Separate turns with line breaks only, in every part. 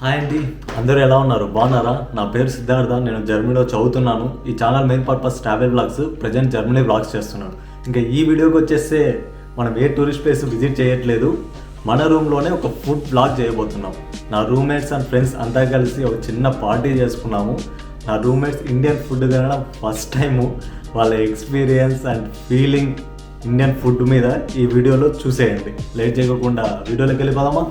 Hi అండి, అందరూ ఎలా ఉన్నారు? బాగున్నారా? నా పేరు సిద్ధార్థ, నేను జర్మనీలో చదువుతున్నాను. ఈ channel main purpose travel blogs. Present Germany blogs చేస్తున్నాను. ఇంకా ఈ వీడియోకి వచ్చేస్తే మనం ఏ టూరిస్ట్ ప్లేస్ విజిట్ చేయట్లేదు, మన రూమ్లోనే ఒక ఫుడ్ బ్లాగ్ చేయబోతున్నాం. నా రూమ్మేట్స్ అండ్ ఫ్రెండ్స్ అంతా కలిసి ఒక చిన్న పార్టీ చేసుకున్నాము. నా రూమ్మేట్స్ ఇండియన్ ఫుడ్ తినడం ఫస్ట్ టైము. వాళ్ళ experience and feeling Indian food మీద ఈ వీడియోలో చూసేయండి. లేట్ చేయకుండా వీడియోలోకి వెళ్ళిపోదామా?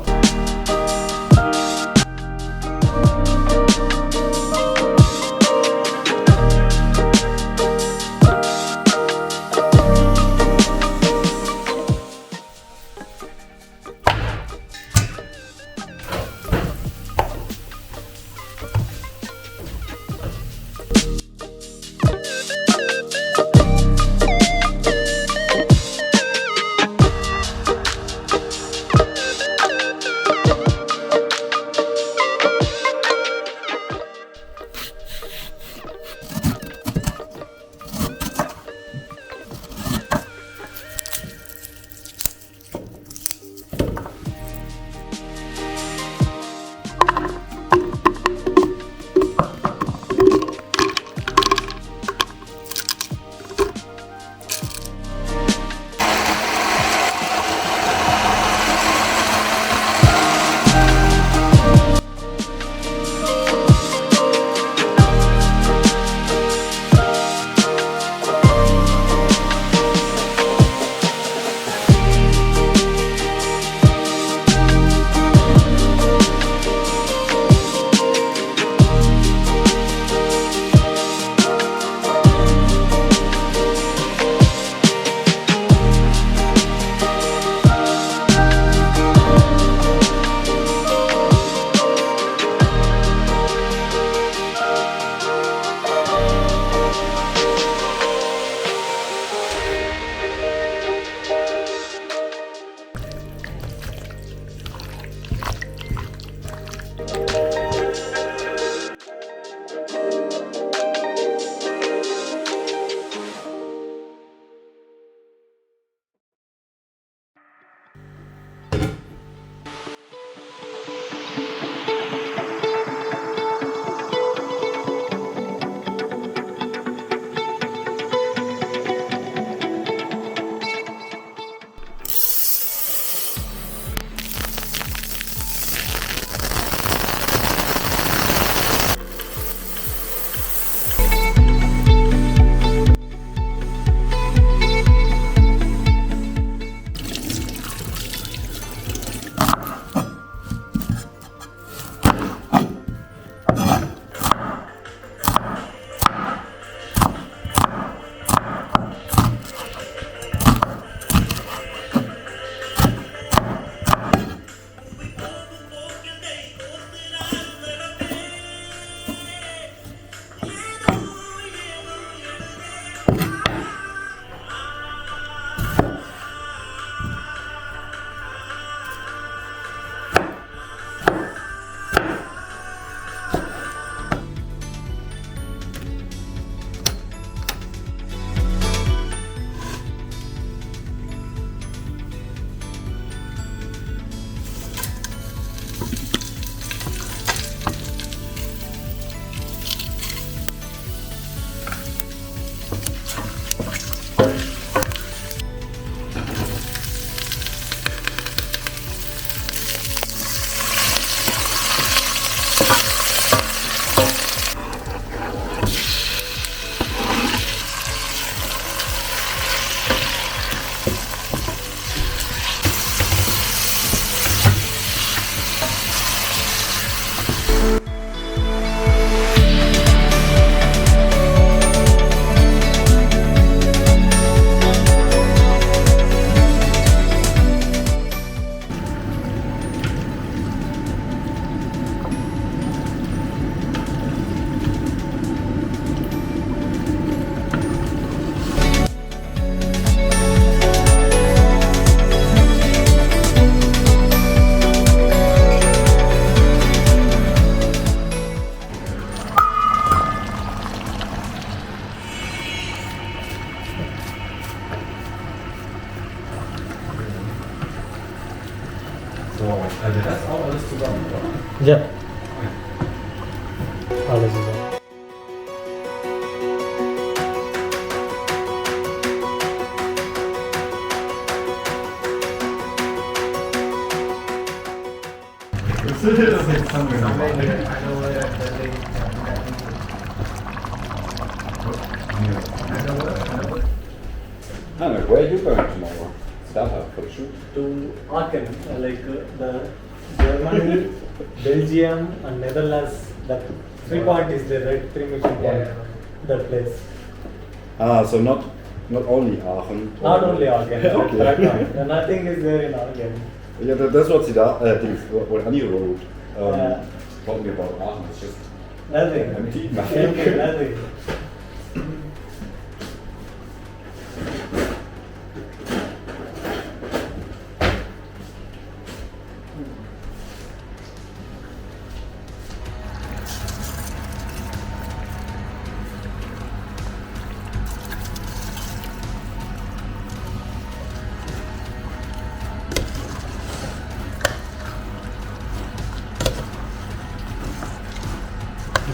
So, also das auch alles zusammen, oder?
Ja. ఆలోచించాలి.
Where are you going tomorrow? Startup for sure.
To Aachen, like the Germany, Belgium and Netherlands, that 3 point is there, right? 3 mission point, that place.
So not only Aachen.
Not only Aachen,
Okay.
correct point. Nothing is there in Aachen.
Yeah, that's what what Annie wrote.
Yeah.
Told me about Aachen. It's just
Nothing.
empty.
Empty, nothing.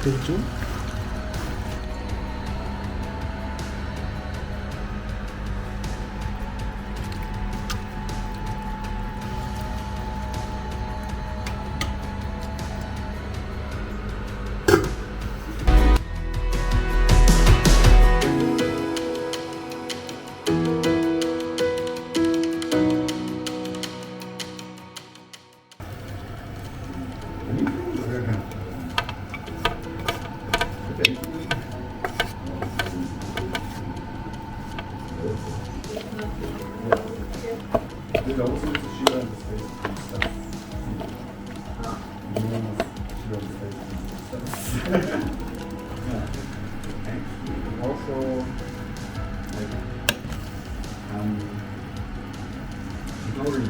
తెలుసు
Also, like, ignoring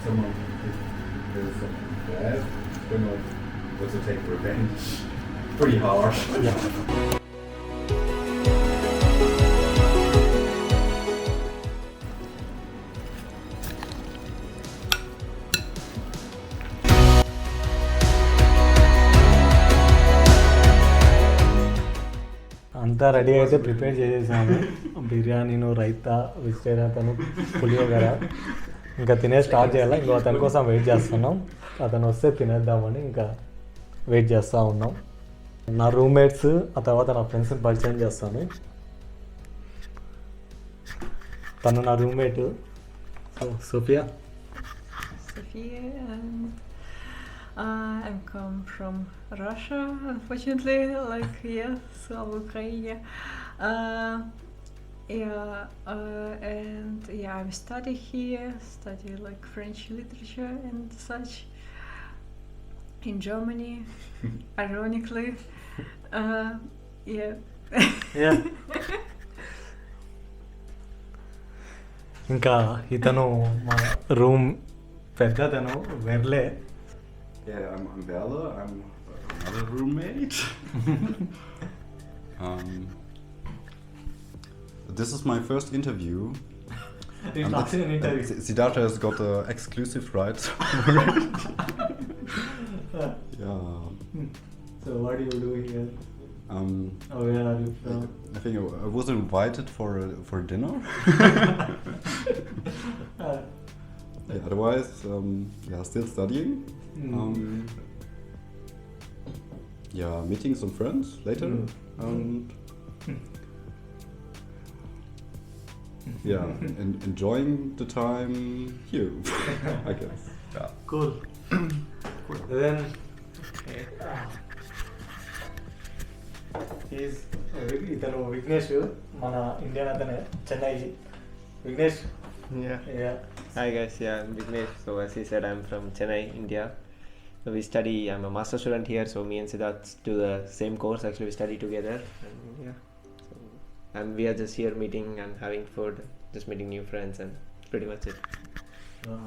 someone does something bad, then also take revenge pretty hard.
Yeah. అంతా ready అయితే prepare చేసేసాము. బిర్యానీను, raita, vegetarian అతను, పులిహోర. ఇంకా తినే start చేయాలి. ఇంకో అతని కోసం వెయిట్ చేస్తున్నాం. అతను వస్తే తినేద్దామని ఇంకా వెయిట్ చేస్తూ ఉన్నాం. నా రూమ్మేట్స్, ఆ తర్వాత నా ఫ్రెండ్స్ని పరిచయం చేస్తాను. తను నా roommate Sophia.
Sophia, and I'm come from Russia, unfortunately, like so Ukraine. And I'm study here, study like French literature and such in Germany. Ironically, yeah.
ఇంకా ఇతను మా room పెద్దతను వెర్లే.
Yeah, I'm Werle. I'm another roommate. This is my first interview. Siddhartha has got the exclusive rights. Yeah.
So what do you do here? Where are you from?
I think I was invited for dinner. Yeah, otherwise, still studying. Meeting some friends later. And enjoying the time here, I guess. Yeah.
Cool. Then ఇతను విఘ్నేష్, మన Indian అతనే, Chennai. Vignesh.
Yeah. Hi guys, I'm Vignesh. So as he said, I'm from Chennai, India. So I'm a master student here, so me and Siddharth do the same course. Actually, we study together. And we are just here meeting and having food, just meeting new friends, and that's pretty much it.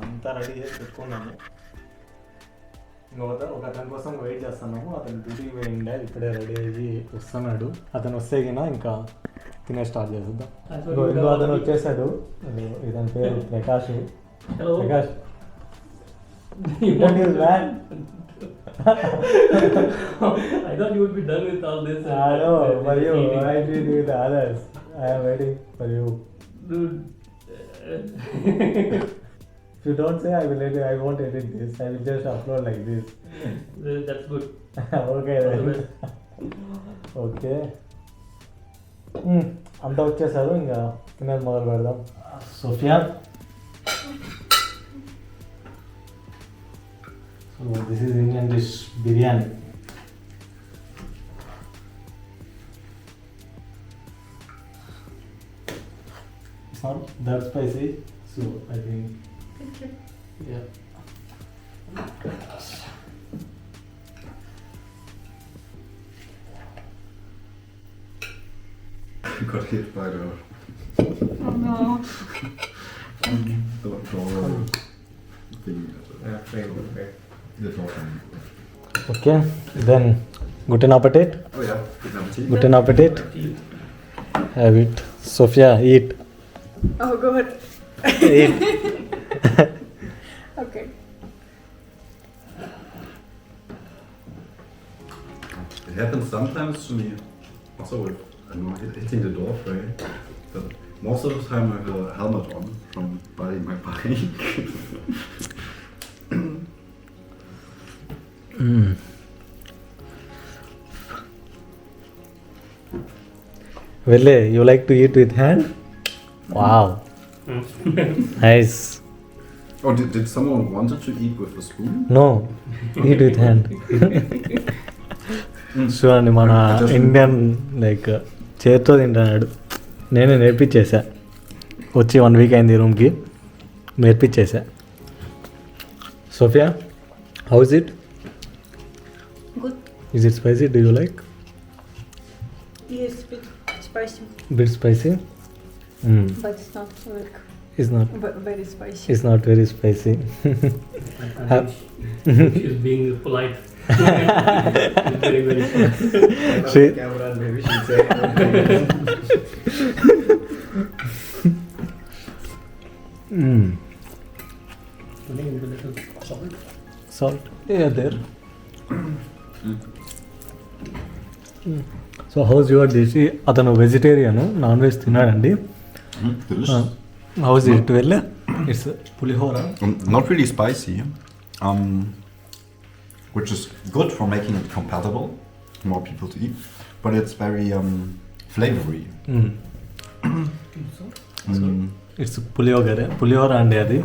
అంతా ready చేసి పెట్టుకున్నాము. ఒక అతని కోసం wait చేస్తున్నాము. అతను duty పోయిండే, ఇప్పుడే ready అయ్యి వస్తున్నాడు. అతను వస్తే ఇంకా తినే స్టార్ట్ చేద్దాం. ఇంకో అతను వచ్చేసాడు. ఇతని పేరు Prakash. Prakash,
I thought you would be done with all this.
I know, for you.
eating.
I did with others. I am waiting for you.
Dude.
If you don't say, I will edit. I won't edit this. I will just upload like this.
That's good.
Okay
All the
then.
best.
Okay అంతా వచ్చేసారు ఇంకా తినేది మొదలు పెడదాం. Sophia, so this is Indian dish biryani. It's not that spicy, so I think yeah.
Got hit by the
Oh no.
door thing. The door thing.
Okay, then guten Appetit.
Oh yeah, good appetit.
Guten Appetit. Have it. Sophia, eat.
Oh god.
Eat.
Okay.
It happens sometimes to me also with hitting the door frame, but most of the time I have a helmet on from riding my bike.
Velle, you like to eat with hand? Wow. Nice.
Oh, did someone wanted to eat with a spoon?
No, eat with hand. చూడండి మన Indian like చేతితో తింటున్నాడు. నేనే నేర్పించేసా, వచ్చి 1 week అయింది రూమ్కి, నేర్పించేసా. Sophia, how is it?
Good.
Is it spicy? Do you like?
Yes, bit spicy,
Bit spicy?
but it's not like
It's not.
very spicy.
It's not very spicy.
She's being polite. Very, very polite.
See?
Camera, maybe she'll say.
Putting in a little salt.
Salt? Yeah, there. So how's your dish? అతను vegetarian, non veg తిన్నాడండి.
Delicious.
How's it వెళ్ళే? It's pulihora.
Not really spicy, which is good for making it compatible, more people to eat, but it's very flavory.
It's pulihora అండి. అది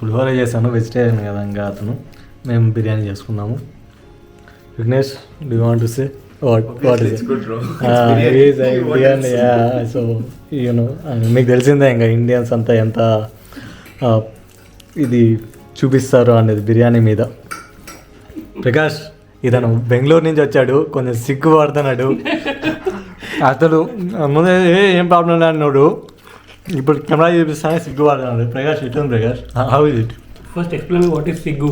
పులిహోర చేశాను, vegetarian కదా ఇంకా అతను. మేము బిర్యానీ చేసుకున్నాము. Vignesh, do you want to say what is
good, bro.
Indian? So you know, మీకు తెలిసిందే ఇంకా ఇండియన్స్ అంతా ఎంత ఇది చూపిస్తారు అనేది బిర్యానీ మీద. ప్రకాష్, ఇతను బెంగళూరు నుంచి వచ్చాడు, కొంచెం సిగ్గుపడుతున్నాడు. అతను ముందే ఏం ప్రాబ్లం లేదు అన్నాడు, ఇప్పుడు కెమెరా చూపిస్తానే సిగ్గుపడుతున్నాడు. ప్రకాష్, ఎట్లుంది Prakash? How is it?
First, explain me what is Figu.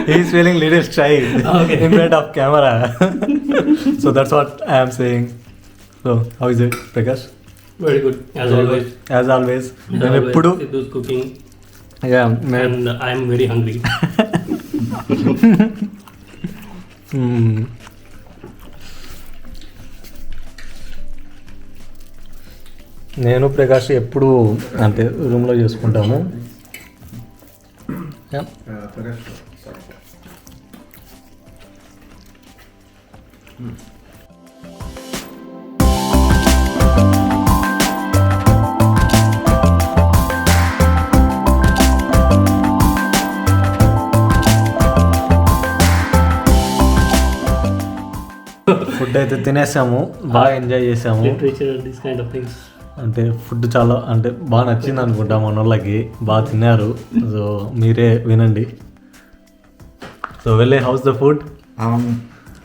He is feeling little shy
Okay.
in front of camera. So that's what I am saying. So how is it, Prakash?
Very good, as always.
As always.
As
మేము
always,
ఎప్పుడు
Sidhu's cooking,
మేము
and I am very hungry.
నేను ప్రకాష్ ఎప్పుడు అంటే రూమ్లో చేసుకుంటాము. Food అయితే తినేసాము, బాగా ఎంజాయ్ చేసాము.
Literature, these kind of things.
అంటే ఫుడ్ చాలా అంటే బాగా నచ్చింది అనుకుంటా మన వాళ్ళకి, బాగా తిన్నారు. సో మీరే వినండి. సో వెళ్ళే how's the food?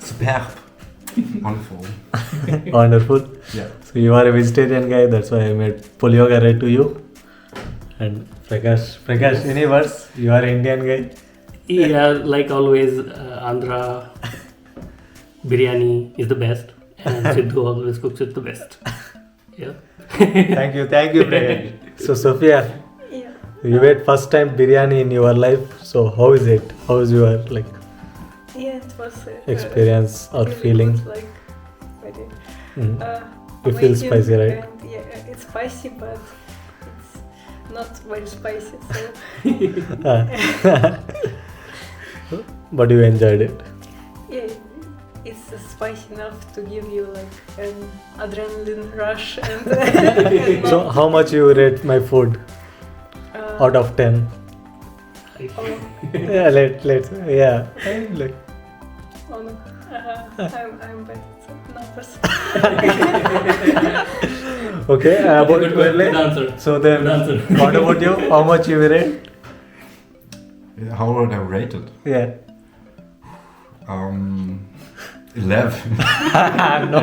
Superb. Wonderful.
Wonderful.
Yeah.
So you are a vegetarian guy, that's why I made pulihora to you. And Prakash, any words? You are Indian guy.
Yeah, like always, Andhra biryani is the best, and Sidhu always cooks it the best. Yeah.
Thank you Prakash. So Sophia,
Yeah.
you ate first time biryani in your life, so how is it? How is your like
Yeah, it was
experience or
really
feeling?
good, like very
Mm. You feel
amazing,
spicy, right?
And, yeah, it's spicy, but it's not very spicy. So
But you enjoyed it.
yeah, it's spicy enough to give you like an adrenaline rush and.
So how much you rate my food out of 10?
Oh,
Yeah, let's yeah. Like,
oh no, I'm bad at numbers.
okay, about
Good answer.
So then,
Good answer.
what about you? How much you rate?
Yeah, how would I rate it?
Yeah.
11.
No.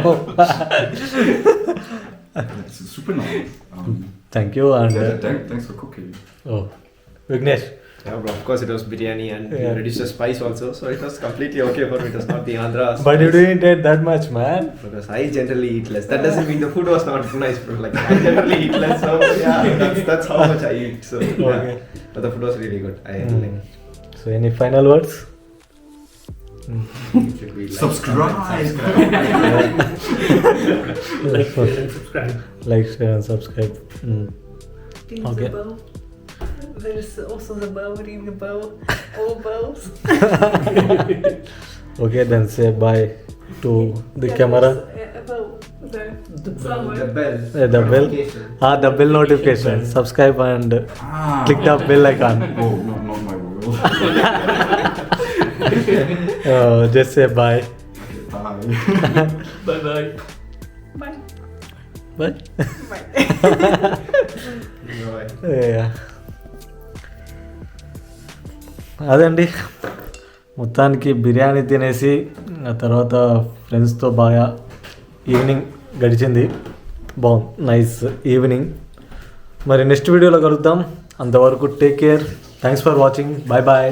It's super nice.
Thank you and
Thanks for cooking.
oh, Vignesh.
Yeah, but of course it was biryani and
Yeah.
you reduced the spice also, so it was completely okay for me. It was not the Andhra spice.
But you didn't eat that much, man.
Because I generally eat less. That doesn't mean the food was not nice, bro. Like I generally eat less, so yeah, that's how much I eat. So yeah.
Okay.
But the food was really good. I
Mm.
like.
So any final words?
Should we like,
Subscribe.
Like, share, and subscribe.
Like, share and subscribe.
Ring
Okay.
the bell. There's also the bell, ring the bell, all bells.
Okay, then say bye to the
Yeah,
camera.
there's a bell there
The bell.
somewhere.
The bell.
The bell.
Notification.
The bell notification. Subscribe and click the bell icon.
Oh, not my world.
Just say bye.
Bye.
Bye bye.
Bye.
Bye.
Bye.
Bye.
Yeah. అదండి మొత్తానికి బిర్యానీ తినేసి ఆ తర్వాత ఫ్రెండ్స్తో బాగా evening గడిచింది. బాగుంది, nice evening. మరి నెక్స్ట్ వీడియోలో కలుద్దాం. అంతవరకు take care. Thanks for watching. Bye bye.